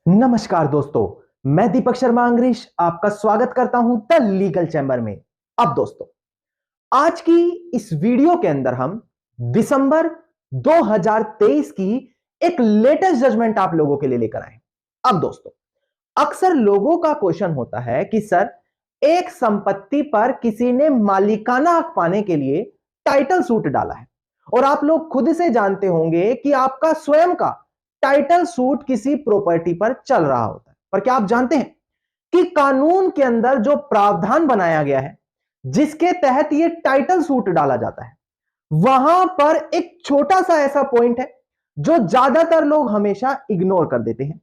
नमस्कार दोस्तों, मैं दीपक शर्मा अंग्रेज आपका स्वागत करता हूं द लीगल चैम्बर में। अब दोस्तों, आज की इस वीडियो के अंदर हम दिसंबर 2023 की एक लेटेस्ट जजमेंट आप लोगों के लिए लेकर आए। अब दोस्तों, अक्सर लोगों का क्वेश्चन होता है कि सर, एक संपत्ति पर किसी ने मालिकाना हक पाने के लिए टाइटल सूट डाला है और आप लोग खुद से जानते होंगे कि आपका स्वयं का टाइटल सूट किसी प्रॉपर्टी पर चल रहा होता है। पर क्या आप जानते हैं कि कानून के अंदर जो प्रावधान बनाया गया है जिसके तहत यह टाइटल सूट डाला जाता है, वहां पर एक छोटा सा ऐसा पॉइंट है जो ज्यादातर लोग हमेशा इग्नोर कर देते हैं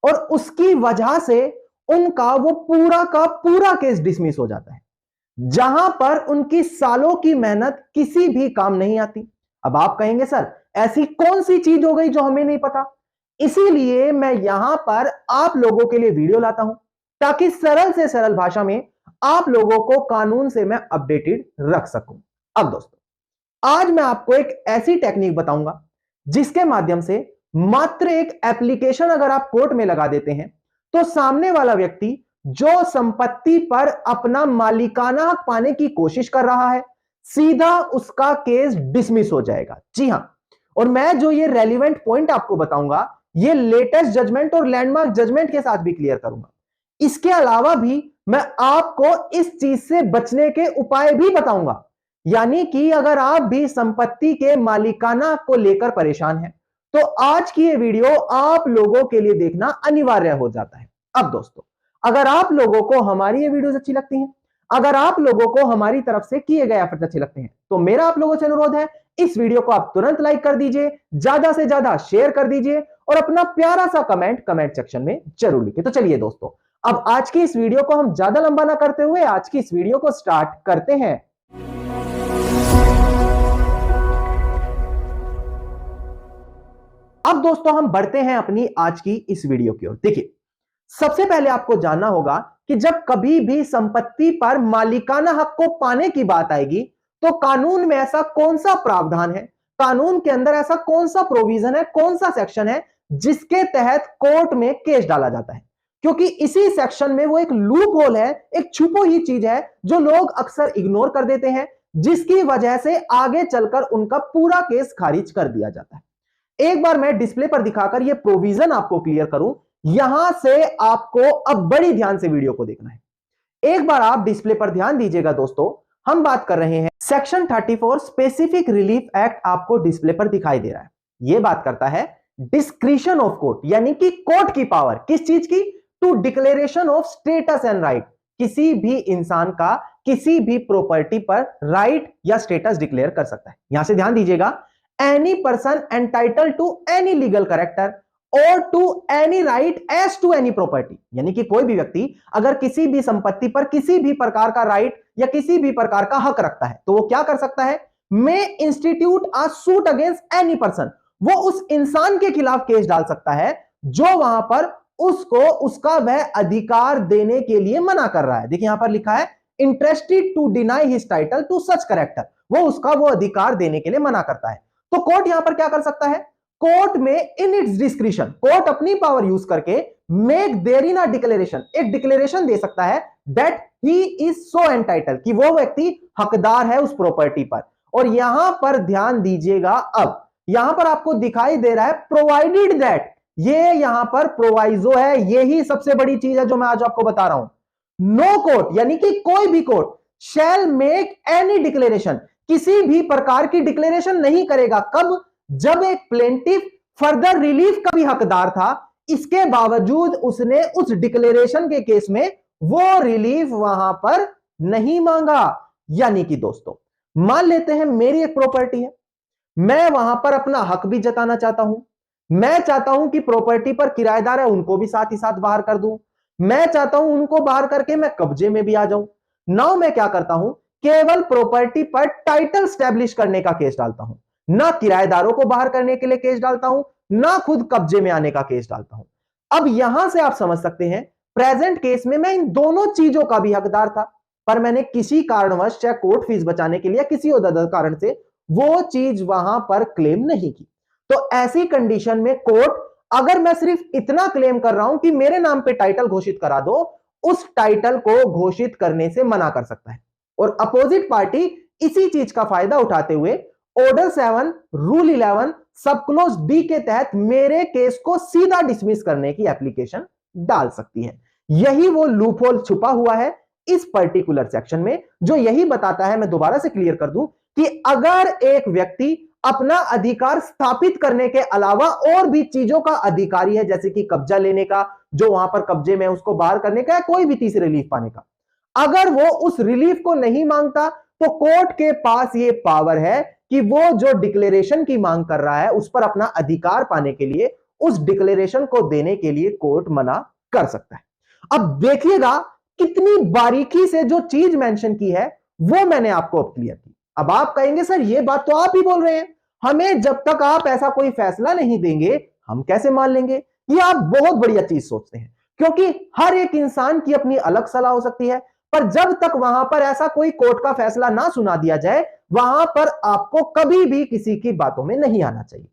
और उसकी वजह से उनका वो पूरा का पूरा केस डिसमिस हो जाता है, जहां पर उनकी सालों की मेहनत किसी भी काम नहीं आती। अब आप कहेंगे सर, ऐसी कौन सी चीज हो गई जो हमें नहीं पता? इसीलिए मैं यहां पर आप लोगों के लिए वीडियो लाता हूं ताकि सरल से सरल भाषा में आप लोगों को कानून से मैं अपडेटेड रख सकूं। अब दोस्तों, आज मैं आपको एक ऐसी टेक्निक बताऊंगा जिसके माध्यम से मात्र एक एप्लीकेशन अगर आप कोर्ट में लगा देते हैं तो सामने वाला व्यक्ति जो संपत्ति पर अपना मालिकाना हक पाने की कोशिश कर रहा है, सीधा उसका केस डिसमिस हो जाएगा। जी हां, और मैं जो ये रेलिवेंट पॉइंट आपको बताऊंगा, ये लेटेस्ट जजमेंट और लैंडमार्क जजमेंट के साथ भी क्लियर करूंगा। इसके अलावा भी मैं आपको इस चीज से बचने के उपाय भी बताऊंगा। यानी कि अगर आप भी संपत्ति के मालिकाना को लेकर परेशान हैं तो आज की ये वीडियो आप लोगों के लिए देखना अनिवार्य हो जाता है। अब दोस्तों, अगर आप लोगों को हमारी ये वीडियोस अच्छी लगती हैं, अगर आप लोगों को हमारी तरफ से किए गए एफर्ट अच्छे लगते हैं, तो मेरा आप लोगों से अनुरोध है, इस वीडियो को आप तुरंत लाइक कर दीजिए, ज्यादा से ज्यादा शेयर कर दीजिए और अपना प्यारा सा कमेंट सेक्शन में जरूर लिखिए। तो चलिए दोस्तों, अब आज की इस वीडियो को हम ज्यादा लंबा ना करते हुए आज की इस वीडियो को स्टार्ट करते हैं। अब दोस्तों, हम बढ़ते हैं अपनी आज की इस वीडियो की ओर। देखिए, सबसे पहले आपको जानना होगा कि जब कभी भी संपत्ति पर मालिकाना हक को पाने की बात आएगी तो कानून में ऐसा कौन सा प्रावधान है, कानून के अंदर ऐसा कौन सा प्रोविजन है, कौन सा सेक्शन है जिसके तहत कोर्ट में केस डाला जाता है। क्योंकि इसी सेक्शन में वो एक लूप होल है, एक छुपी हुई चीज है जो लोग अक्सर इग्नोर कर देते हैं, जिसकी वजह से आगे चलकर उनका पूरा केस खारिज कर दिया जाता है। एक बार मैं डिस्प्ले पर दिखाकर यह प्रोविजन आपको क्लियर करूं, यहां से आपको अब बड़ी ध्यान से वीडियो को देखना है। एक बार आप डिस्प्ले पर ध्यान दीजिएगा दोस्तों, हम बात कर रहे हैं सेक्शन 34 स्पेसिफिक रिलीफ एक्ट आपको डिस्प्ले पर दिखाई दे रहा है। यह बात करता है डिस्क्रिशन ऑफ कोर्ट, यानी कि कोर्ट की पावर किस चीज की? To declaration of status and right. किसी भी इंसान का किसी भी प्रॉपर्टी पर राइट या स्टेटस डिक्लेयर कर सकता है। यहां से ध्यान दीजिएगा, any person entitled to any legal character और to any right as to any property, यानी कि कोई भी व्यक्ति अगर किसी भी संपत्ति पर किसी भी प्रकार का राइट या किसी भी प्रकार का हक रखता है तो वो क्या कर सकता है? May institute a suit against any person. वो उस इंसान के खिलाफ केस डाल सकता है जो वहां पर उसको उसका वह अधिकार देने के लिए मना कर रहा है। देखिए, यहां पर लिखा है interested to deny his title to such character. वो उसका वो अधिकार देने के लिए मना करता है। तो कोर्ट यहां पर क्या कर सकता है? कोर्ट में इन इट्स डिस्क्रिशन, कोर्ट अपनी पावर यूज करके make there in a declaration, एक डिक्लेरेशन दे सकता है that he is so entitled, कि वो व्यक्ति हकदार है उस प्रॉपर्टी पर। और यहां पर ध्यान दीजिएगा, अब यहां पर आपको दिखाई दे रहा है प्रोवाइडेड दैट, ये यहां पर प्रोवाइजो है, यही सबसे बड़ी चीज है जो मैं आज आपको बता रहा हूं। नो कोर्ट, यानी कि कोई भी कोर्ट शैल मेक एनी डिक्लेरेशन, किसी भी प्रकार की डिक्लेरेशन नहीं करेगा। कब? जब एक प्लेंटिफ फर्दर रिलीफ का भी हकदार था, इसके बावजूद उसने उस डिक्लेरेशन के केस में वो रिलीफ वहां पर नहीं मांगा। यानी कि दोस्तों, मान लेते हैं मेरी एक प्रॉपर्टी है, मैं वहां पर अपना हक भी जताना चाहता हूं। मैं चाहता हूं कि प्रॉपर्टी पर किराएदार है उनको भी साथ ही साथ बाहर कर दूं। मैं चाहता हूं उनको बाहर करके मैं कब्जे में भी आ जाऊं। नाउ मैं क्या करता हूं? केवल प्रॉपर्टी पर टाइटल स्टैब्लिश करने का केस डालता हूं, ना किराएदारों को बाहर करने के लिए केस डालता हूं, ना खुद कब्जे में आने का केस डालता हूं। अब यहां से आप समझ सकते हैं, प्रेजेंट केस में मैं इन दोनों चीजों का भी हकदार था, पर मैंने किसी कारणवश, चाहे कोर्ट फीस बचाने के लिए किसी और कारण से, वो चीज वहां पर क्लेम नहीं की। तो ऐसी कंडीशन में कोर्ट अगर मैं सिर्फ इतना क्लेम कर रहा हूं कि मेरे नाम पे टाइटल घोषित करा दो, उस टाइटल को घोषित करने से मना कर सकता है। और अपोजिट पार्टी इसी चीज का फायदा उठाते हुए ऑर्डर 7 रूल 11 सब क्लोज डी के तहत मेरे केस को सीधा डिसमिस करने की एप्लीकेशन डाल सकती है। यही वो लूपहोल छुपा हुआ है इस पर्टिकुलर सेक्शन में, जो यही बताता है, मैं दोबारा से क्लियर कर दूं, कि अगर एक व्यक्ति अपना अधिकार स्थापित करने के अलावा और भी चीजों का अधिकारी है, जैसे कि कब्जा लेने का, जो वहां पर कब्जे में उसको बाहर करने का, कोई भी तीसरी रिलीफ पाने का, अगर वो उस रिलीफ को नहीं मांगता तो कोर्ट के पास ये पावर है कि वो जो डिक्लेरेशन की मांग कर रहा है उस पर अपना अधिकार पाने के लिए उस डिक्लेरेशन को देने के लिए कोर्ट मना कर सकता है। अब देखिएगा कितनी बारीकी से जो चीज मेंशन की है वो मैंने आपको अब क्लियर की। अब आप कहेंगे सर ये बात तो आप ही बोल रहे हैं, हमें जब तक आप ऐसा कोई फैसला नहीं देंगे हम कैसे मान लेंगे। ये आप बहुत बढ़िया चीज सोचते हैं, क्योंकि हर एक इंसान की अपनी अलग सलाह हो सकती है, पर जब तक वहां पर ऐसा कोई कोर्ट का फैसला ना सुना दिया जाए वहां पर आपको कभी भी किसी की बातों में नहीं आना चाहिए।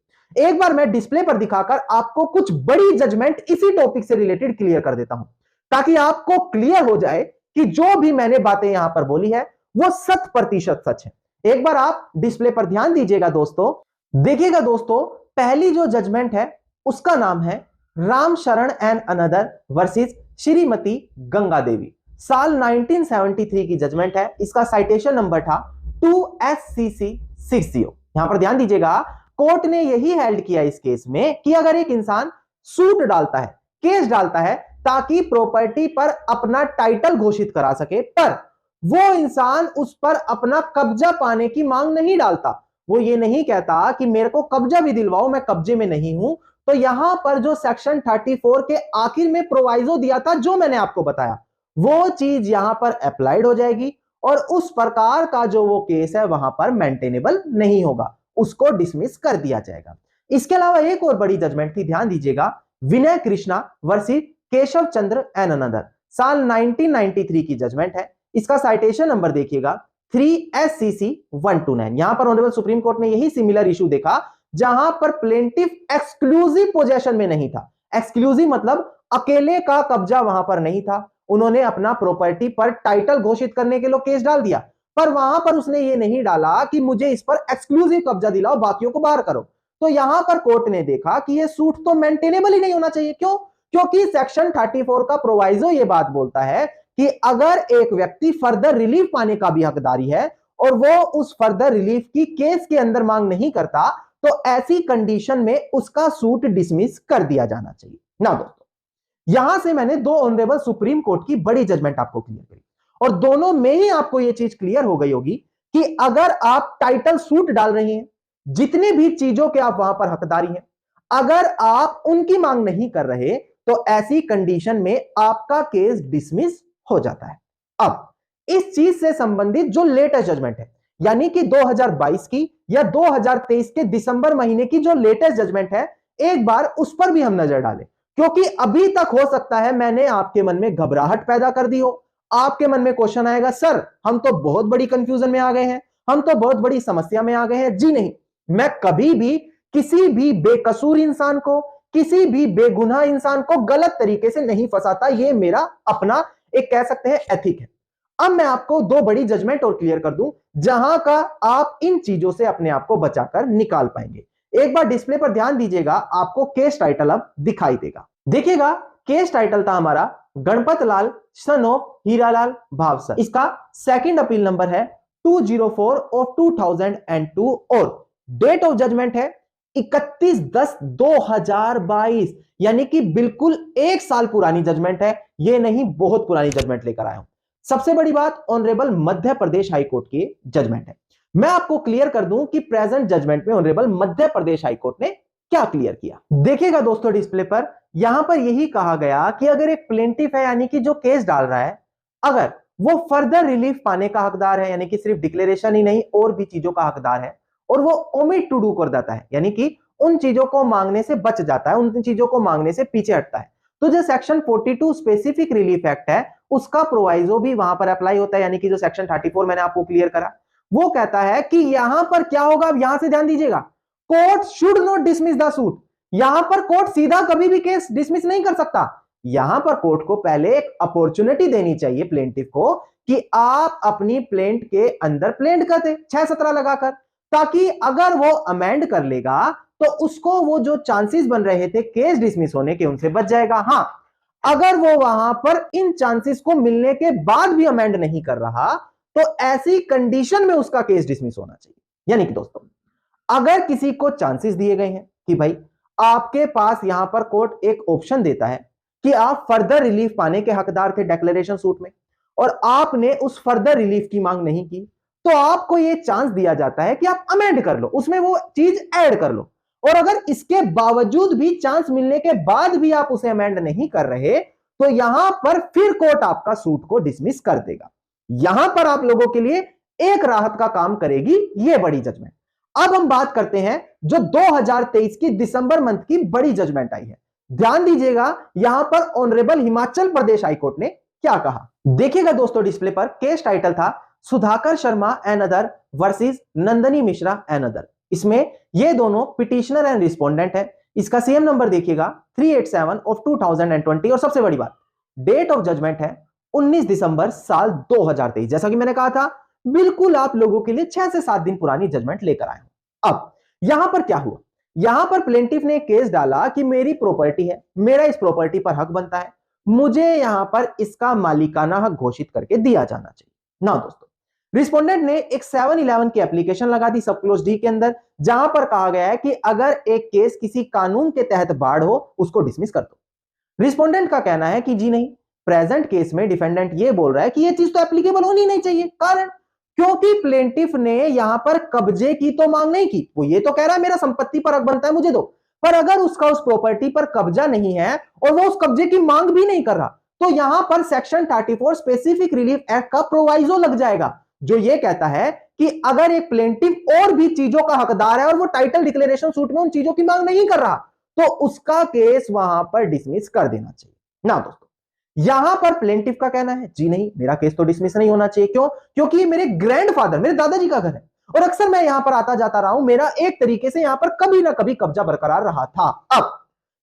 एक बार मैं डिस्प्ले पर दिखाकर आपको कुछ बड़ी जजमेंट इसी टॉपिक से रिलेटेड क्लियर कर देता हूं, ताकि आपको क्लियर हो जाए कि जो भी मैंने बातें यहां पर बोली है वो 100% सच है। एक बार आप डिस्प्ले पर ध्यान दीजिएगा दोस्तों, देखिएगा दोस्तों, पहली जो जजमेंट है उसका नाम है Ram Sharan and another versus Shrimati Ganga Devi, साल 1973 की जजमेंट है। इसका साइटेशन नंबर था 2SCC60। यहां पर ध्यान दीजिएगा, कोर्ट ने यही हेल्ड किया इस केस में कि अगर एक इंसान सूट डालता है, केस डालता है ताकि प्रॉपर्टी पर अपना टाइटल घोषित करा सके, पर वो इंसान उस पर अपना कब्जा पाने की मांग नहीं डालता, वो ये नहीं कहता कि मेरे को कब्जा भी दिलवाओ, मैं कब्जे में नहीं हूं, तो यहां पर जो सेक्शन 34 के आखिर में प्रोवाइजो दिया था जो मैंने आपको बताया, वो चीज यहां पर अप्लाइड हो जाएगी और उस प्रकार का जो वो केस है वहां पर मेंटेनेबल नहीं होगा, उसको डिसमिस कर दिया जाएगा। इसके अलावा एक और बड़ी जजमेंट थी, ध्यान दीजिएगा, Vinay Krishna versus Keshav Chandra and another, साल 1993 की जजमेंट है। इसका साइटेशन नंबर देखिएगा 3SCC129। यहां पर ऑनरेबल सुप्रीम कोर्ट ने यही सिमिलर इशू देखा, जहां पर प्लेंटिफ एक्सक्लूसिव पोजेशन में नहीं था। एक्सक्लूसिव मतलब अकेले का कब्जा वहां पर नहीं था, उन्होंने अपना प्रॉपर्टी पर टाइटल घोषित करने के लिए केस डाल दिया, पर वहां पर उसने ये नहीं डाला कि मुझे इस पर एक्सक्लूसिव कब्जा दिलाओ, बाकियों को बाहर करो। तो यहां पर कोर्ट ने देखा कि ये सूट तो मेंटेनेबल ही नहीं होना चाहिए। क्यों? क्योंकि सेक्शन 34 का प्रोवाइजो ये बात बोलता है कि अगर एक व्यक्ति फर्दर रिलीफ पाने का भी हकदारी है और वो उस फर्दर रिलीफ की केस के अंदर मांग नहीं करता, तो ऐसी कंडीशन में उसका सूट डिसमिस कर दिया जाना चाहिए ना। दोस्तों, यहां से मैंने दो ऑनरेबल सुप्रीम कोर्ट की बड़ी जजमेंट आपको क्लियर करी, और दोनों में ही आपको यह चीज क्लियर हो गई होगी कि अगर आप टाइटल सूट डाल रहे हैं, जितनी भी चीजों के आप वहां पर हकदारी हैं, अगर आप उनकी मांग नहीं कर रहे तो ऐसी कंडीशन में आपका केस डिसमिस हो जाता है। अब इस चीज से संबंधित जो लेटेस्ट जजमेंट है, यानी कि 2022 की या 2023 के दिसंबर महीने की जो लेटेस्ट जजमेंट है, एक बार उस पर भी हम नजर डालें, क्योंकि अभी तक हो सकता है मैंने आपके मन में घबराहट पैदा कर दी हो। आपके मन में क्वेश्चन आएगा, सर हम तो बहुत बड़ी कंफ्यूजन में आ गए हैं, हम तो बहुत बड़ी समस्या में आ गए हैं। जी नहीं, मैं कभी भी किसी भी बेकसूर इंसान को, किसी भी बेगुनाह इंसान को गलत तरीके से नहीं फंसाता। यह मेरा अपना एक कह सकते हैं एथिक है। अब मैं आपको दो बड़ी जजमेंट और क्लियर कर दूं, जहां का आप इन चीजों से अपने आप को बचाकर निकाल पाएंगे। एक बार डिस्प्ले पर ध्यान दीजिएगा, आपको केस टाइटल अब दिखाई देगा। देखिएगा, केस टाइटल था हमारा गणपत लाल सन ऑफ हीरालाल भावसर। इसका सेकंड अपील नंबर है 204 ऑफ 2002 और डेट ऑफ जजमेंट है 31/10/2022, यानी कि बिल्कुल एक साल पुरानी जजमेंट है। यह नहीं, बहुत पुरानी जजमेंट लेकर आया हूं। सबसे बड़ी बात, ऑनरेबल मध्य प्रदेश हाईकोर्ट की जजमेंट है। मैं आपको क्लियर कर दूं कि प्रेजेंट जजमेंट में ऑनरेबल मध्य प्रदेश हाईकोर्ट ने क्या क्लियर किया। देखिएगा दोस्तों डिस्प्ले पर, यहां पर यही कहा गया कि अगर एक प्लेंटिफ है, यानी कि जो केस डाल रहा है, अगर वो फर्दर रिलीफ पाने का हकदार है, यानी कि सिर्फ डिक्लेरेशन ही नहीं और भी चीजों का हकदार है, और वो ओमिट टू डू कर देता है, यानी कि उन चीजों को मांगने से बच जाता है, उन चीजों को मांगने से पीछे हटता है, तो जो सेक्शन 42 स्पेसिफिक रिलीफ एक्ट है उसका प्रोवाइजो भी वहां पर अप्लाई होता है। यानी कि जो सेक्शन 34 मैंने आपको क्लियर करा, वो कहता है कि यहां पर क्या होगा। अब यहां से ध्यान दीजिएगा, court should not dismiss the suit, यहां पर कोर्ट सीधा कभी भी केस डिसमिस नहीं कर सकता। यहां पर कोर्ट को पहले एक अपॉर्चुनिटी देनी चाहिए प्लेंटिफ को कि आप अपनी प्लेंट के अंदर प्लेंट कर दे 6-17 लगाकर, ताकि अगर वो अमेंड कर लेगा तो उसको वो जो चांसेस बन रहे थे केस डिसमिस होने के उनसे बच जाएगा। हां, अगर वो वहां पर इन चांसेस को मिलने के बाद भी अमेंड नहीं कर रहा तो ऐसी कंडीशन में उसका केस डिसमिस होना चाहिए। यानी कि दोस्तों, अगर किसी को चांसेस दिए गए हैं कि भाई आपके पास यहां पर कोर्ट एक ऑप्शन देता है कि आप फर्दर रिलीफ पाने के हकदार थे डिक्लेरेशन सूट में और आपने उस फर्दर रिलीफ की मांग नहीं की, तो आपको यह चांस दिया जाता है कि आप अमेंड कर लो, उसमें वो चीज ऐड कर लो। और अगर इसके बावजूद भी चांस मिलने के बाद भी आप उसे अमेंड नहीं कर रहे तो यहां पर फिर कोर्ट आपका सूट को डिसमिस कर देगा। यहां पर आप लोगों के लिए एक राहत का काम करेगी यह बड़ी जजमेंट। अब हम बात करते हैं जो 2023 की दिसंबर मंथ की बड़ी जजमेंट आई है। ध्यान दीजिएगा, यहां पर ऑनरेबल हिमाचल प्रदेश हाईकोर्ट ने क्या कहा। देखिएगा दोस्तों, डिस्प्ले पर केस टाइटल था Sudhakar Sharma and other versus Nandini Mishra and other. इसमें ये दोनों पिटिशनर एंड रिस्पोंडेंट है। इसका सीएम नंबर देखिएगा 387 ऑफ 2020 और सबसे बड़ी बात, डेट ऑफ जजमेंट है 19 दिसंबर साल 2023। जैसा कि मैंने कहा था, बिल्कुल आप लोगों के लिए 6 से 7 दिन पुरानी जजमेंट लेकर आए हूं। अब यहां पर क्या हुआ, यहां पर प्लेंटिफ ने केस डाला कि मेरी प्रॉपर्टी है, मेरा इस प्रॉपर्टी पर हक बनता है, मुझे यहां पर इसका मालिकाना हक घोषित करके दिया जाना चाहिए ना। दोस्तों, रिस्पोंडेंट ने एक 711 की एप्लीकेशन लगा दी सब क्लोज डी के अंदर, जहां पर कहा गया है कि अगर एक केस किसी कानून के तहत बाढ़ हो उसको डिसमिस कर दो। रिस्पोंडेंट का कहना है कि जी नहीं, प्रेजेंट केस में डिफेंडेंट ये बोल रहा है कि ये चीज तो एप्लीकेबल होनी नहीं चाहिए। कारण, क्योंकि प्लेंटिफ ने यहां पर कब्जे की तो मांग नहीं की, वो ये तो कह रहा है मेरा संपत्ति पर हक बनता है मुझे दो, पर अगर उसका उस प्रॉपर्टी पर कब्जा नहीं है और वो उस कब्जे की मांग भी नहीं कर रहा तो यहां पर सेक्शन 34 स्पेसिफिक रिलीफ एक्ट का प्रोवाइजो लग जाएगा, जो ये कहता है कि अगर एक प्लेंटिफ और भी चीजों का हकदार है और वो टाइटल डिक्लेरेशन सूट में उन चीजों की मांग नहीं कर रहा तो उसका केस वहां पर डिसमिस कर देना चाहिए ना। दोस्तों, यहां पर प्लेंटिफ का कहना है जी नहीं, मेरा केस तो डिसमिस नहीं होना चाहिए। क्यों? क्योंकि ये मेरे ग्रैंडफादर, मेरे दादाजी का घर है और अक्सर मैं यहां पर आता जाता रहा हूं, मेरा एक तरीके से यहां पर कभी ना कभी कब्जा बरकरार रहा था। अब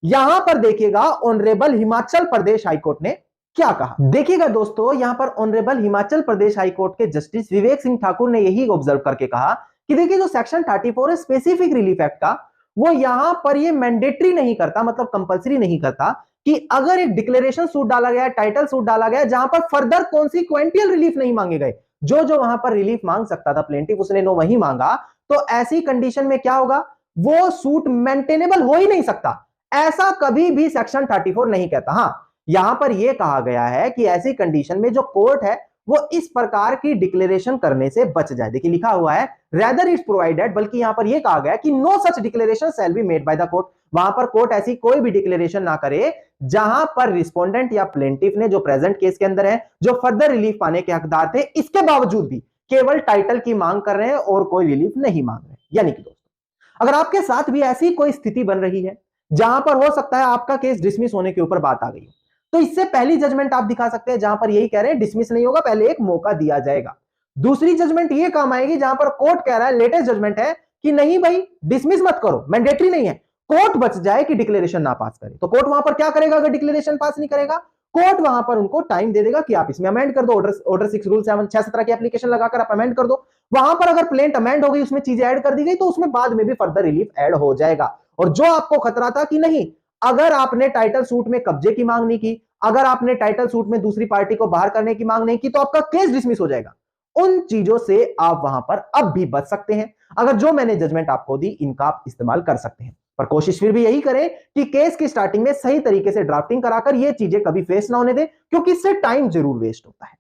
यहां पर देखिएगा ऑनरेबल हिमाचल प्रदेश हाईकोर्ट ने क्या कहा। देखिएगा दोस्तों, यहां पर ऑनरेबल हिमाचल प्रदेश हाईकोर्ट के जस्टिस विवेक सिंह ठाकुर ने यही ऑब्जर्व करके कहा कि देखिए जो सेक्शन 34 है स्पेसिफिक रिलीफ एक्ट का, वो यहां पर ये मैंडेटरी नहीं करता, मतलब कंपलसरी नहीं करता कि अगर एक डिक्लेरेशन सूट डाला गया, टाइटल सूट डाला गया जहां पर फर्दर कॉन्सिक्वेंटियल रिलीफ नहीं मांगे गए, जो जो वहां पर रिलीफ मांग सकता था प्लेंटिफ उसने नो वही मांगा, तो ऐसी कंडीशन में क्या होगा, वो सूट मेंटेनेबल हो ही नहीं सकता। ऐसा कभी भी सेक्शन 34 नहीं कहता। हां, यहां पर यह कहा गया है कि ऐसी कंडीशन में जो कोर्ट है वो इस प्रकार की डिक्लेरेशन करने से बच जाए। देखिए लिखा हुआ है रेदर इट्स प्रोवाइडेड, बल्कि यहां पर यह कहा गया कि no such declaration shall be made by the court. वहां पर कोर्ट ऐसी कोई भी डिक्लेरेशन ना करे जहां पर रिस्पोंडेंट या प्लेंटिफ ने, जो प्रेजेंट केस के अंदर है, जो फर्दर रिलीफ पाने के हकदार थे, इसके बावजूद भी केवल टाइटल की मांग कर रहे हैं और कोई रिलीफ नहीं मांग रहे। यानी कि दोस्तों, अगर आपके साथ भी ऐसी कोई स्थिति बन रही है जहां पर हो सकता है आपका केस डिसमिस होने के ऊपर बात आ गई, तो इससे पहली जजमेंट आप दिखा सकते हैं जहां पर यही कह रहे हैं डिसमिस नहीं होगा, पहले एक मौका दिया जाएगा। दूसरी जजमेंट ये काम आएगी जहां पर कोर्ट कह रहा है, लेटेस्ट जजमेंट है कि नहीं भाई डिसमिस मत करो, मैंडेटरी नहीं है, कोर्ट बच जाए कि डिक्लेरेशन ना पास करे। तो कोर्ट वहां पर क्या करेगा, अगर डिक्लेरेशन पास नहीं करेगा, कोर्ट वहां पर उनको टाइम दे देगा कि आप इसमें अमेंड कर दो, ऑर्डर 6 रूल 7 617 की एप्लीकेशन लगाकर आप अमेंड कर दो। वहां पर अगर प्लेंट अमेंड हो गई, उसमें चीजें ऐड कर दी गई, तो उसमें बाद में भी फर्दर रिलीफ ऐड हो जाएगा। और जो आपको खतरा था कि नहीं, अगर आपने टाइटल सूट में कब्जे की मांग नहीं की, अगर आपने टाइटल सूट में दूसरी पार्टी को बाहर करने की मांग नहीं की, तो आपका केस डिसमिस हो जाएगा। उन चीजों से आप वहां पर अब भी बच सकते हैं। अगर जो मैंने जजमेंट आपको दी इनका आप इस्तेमाल कर सकते हैं, पर कोशिश फिर भी यही करें कि केस की स्टार्टिंग में सही तरीके से ड्राफ्टिंग कराकर ये चीजें कभी फेस ना होने दें, क्योंकि इससे टाइम जरूर वेस्ट होता है।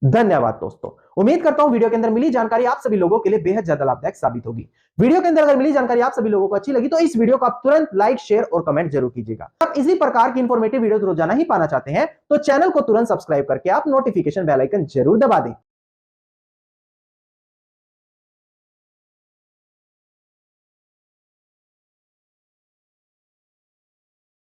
धन्यवाद दोस्तों, उम्मीद करता हूं वीडियो के अंदर मिली जानकारी आप सभी लोगों के लिए बेहद ज्यादा लाभदायक साबित होगी। वीडियो के अंदर अगर मिली जानकारी आप सभी लोगों को अच्छी लगी तो इस वीडियो को आप तुरंत लाइक, शेयर और कमेंट जरूर कीजिएगा। आप इसी प्रकार की इंफॉर्मेटिव वीडियोस रोजाना ही पाना चाहते हैं तो चैनल को तुरंत सब्सक्राइब करके आप नोटिफिकेशन बेल आइकन जरूर दबा दें।